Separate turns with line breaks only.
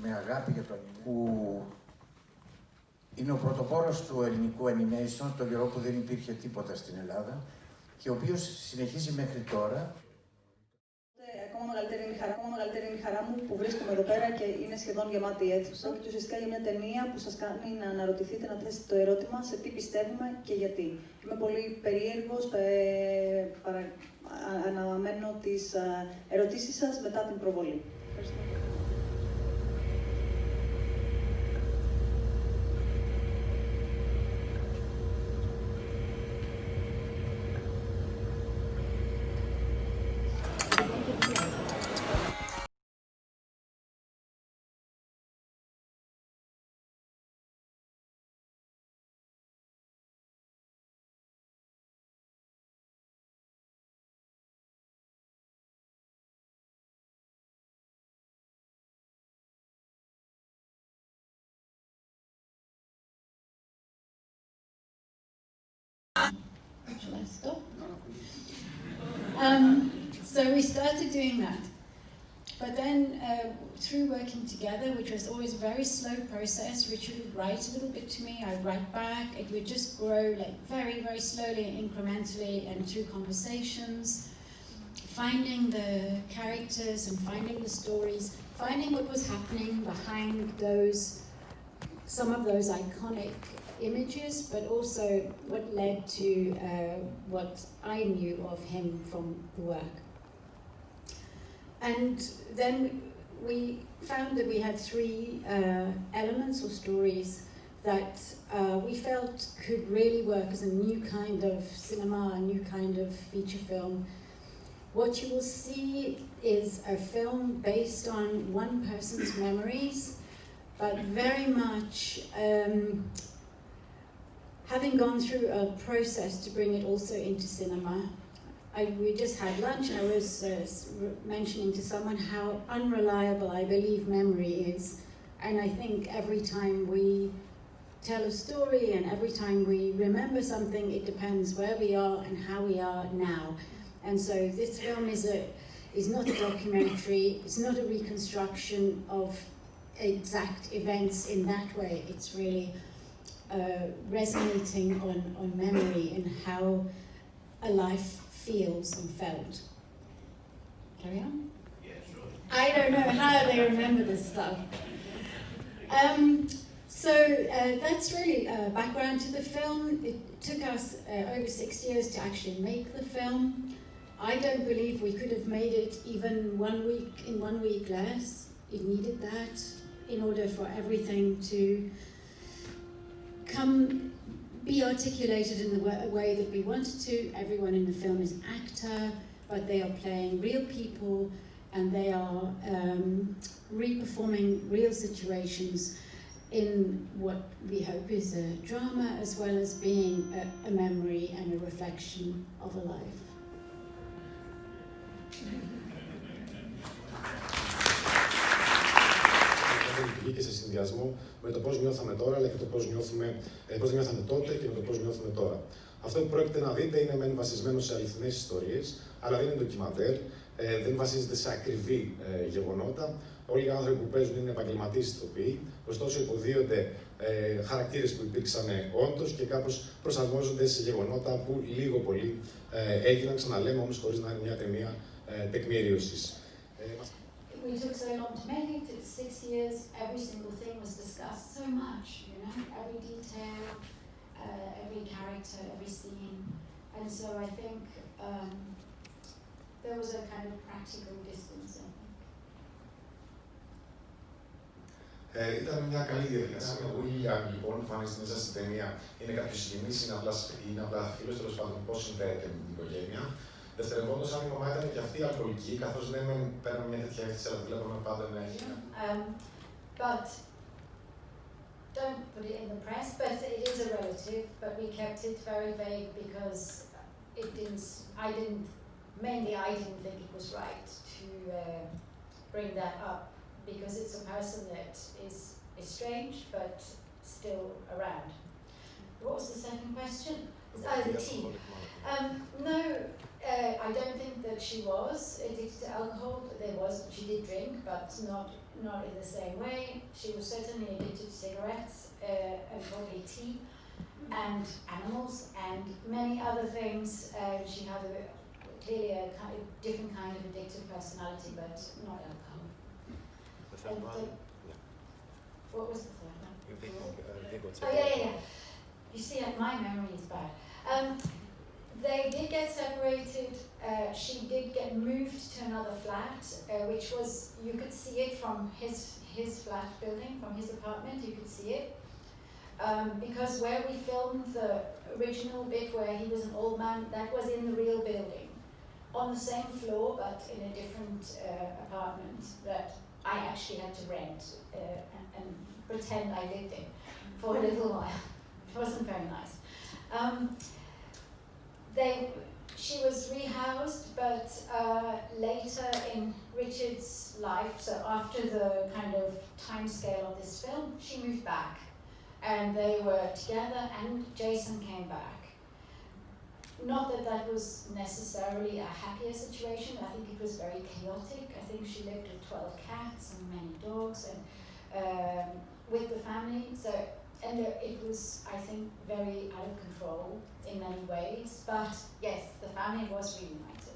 με αγάπη για το anime, που είναι ο πρωτοπόρος του ελληνικού animation, τον καιρό που δεν υπήρχε τίποτα στην Ελλάδα και ο οποίος συνεχίζει μέχρι τώρα.
Ακόμα μεγαλύτερη είναι η χαρά μου που βρίσκομαι εδώ πέρα και είναι σχεδόν γεμάτη η αίθουσα. Και ουσιαστικά για μια ταινία που σας κάνει να αναρωτηθείτε, να θέσετε το ερώτημα σε τι πιστεύουμε και γιατί. Είμαι πολύ περίεργος, αναμένω τις ερωτήσεις σας μετά την προβολή. Ευχαριστώ.
Shall I stop? So we started doing that. But then through working together, which was always a very slow process, Richard would write a little bit to me, I'd write back, it would just grow like very, very slowly and incrementally and through conversations, finding the characters and finding the stories, finding what was happening behind those, some of those iconic images, but also what led to what I knew of him from the work. And then we found that we had three elements or stories that we felt could really work as a new kind of cinema, a new kind of feature film. What you will see is a film based on one person's memories, but very much having gone through a process to bring it also into cinema. We just had lunch and I was mentioning to someone how unreliable I believe memory is. And I think every time we tell a story and every time we remember something, it depends where we are and how we are now. And so this film is not a documentary, it's not a reconstruction of exact events in that way. It's really resonating on memory and how a life feels and felt. Carry on?
Yeah, sure.
I don't know how they remember this stuff. So that's really background to the film. It took us over 6 years to actually make the film. I don't believe we could have made it even 1 week less. It needed that in order for everything to be articulated in the way that we wanted to. Everyone in the film is an actor, but they are playing real people and they are re-performing real situations in what we hope is a drama as well as being a memory and a reflection of a life.
Και σε συνδυασμό με το πώς νιώθαμε τώρα, αλλά και το πώς νιώθαμε τότε και με το πώς νιώθουμε τώρα. Αυτό που πρόκειται να δείτε είναι μεν βασισμένο σε αληθινές ιστορίες, αλλά δεν είναι ντοκιμαντέρ, δεν βασίζεται σε ακριβή γεγονότα. Όλοι οι άνθρωποι που παίζουν είναι επαγγελματίες ηθοποιοί, ωστόσο υποδίονται χαρακτήρες που υπήρξαν όντως και κάπως προσαρμόζονται σε γεγονότα που λίγο πολύ έγιναν, ξαναλέμε όμως χωρίς να είναι μια ταινία τεκμηρίωσης.
We took so long to make it, it's 6 years, every single thing was discussed so much, you know, every detail, every character, every scene. And so I think there was a kind of practical distance, I think.
Ήταν μια καλή διαδικασία. Ο William λοιπόν εμφανίζεται μέσα στην ταινία. Είναι κάποιος συγγενής, είναι απλά φίλος, τέλος πάντων πώς συνδέεται με την οικογένεια. Δευτερευόντως, αν η μαμά ήταν και αυτή αλκοολική, καθώς δεν παίρναμε μια τέτοια αίσθηση, αλλά τη βλέπαμε πάντα να έχει.
But don't put it in the press, but it is a relative, but we kept it very vague because I didn't think it was right to bring that up because it's a person that is estranged but still around. What was the second question? The tea. No, I don't think that she was addicted to alcohol. She did drink, but not in the same way. She was certainly addicted to cigarettes and probably tea and animals and many other things. She had clearly a different kind of addictive personality, but not alcohol.
The third one?
What was the third one?
Oh,
yeah. You see, my memory is bad. They did get separated. She did get moved to another flat, which was, you could see it from his flat building, from his apartment, you could see it. Because where we filmed the original bit where he was an old man, that was in the real building. On the same floor, but in a different apartment that I actually had to rent and pretend I lived in for a little while. It wasn't very nice. She was rehoused, but later in Richard's life, so after the kind of time scale of this film, she moved back. And they were together, and Jason came back. Not that that was necessarily a happier situation. I think it was very chaotic. I think she lived with 12 cats and many dogs and with the family. And it was, I think, very out of control in many ways. But yes, the family was reunited.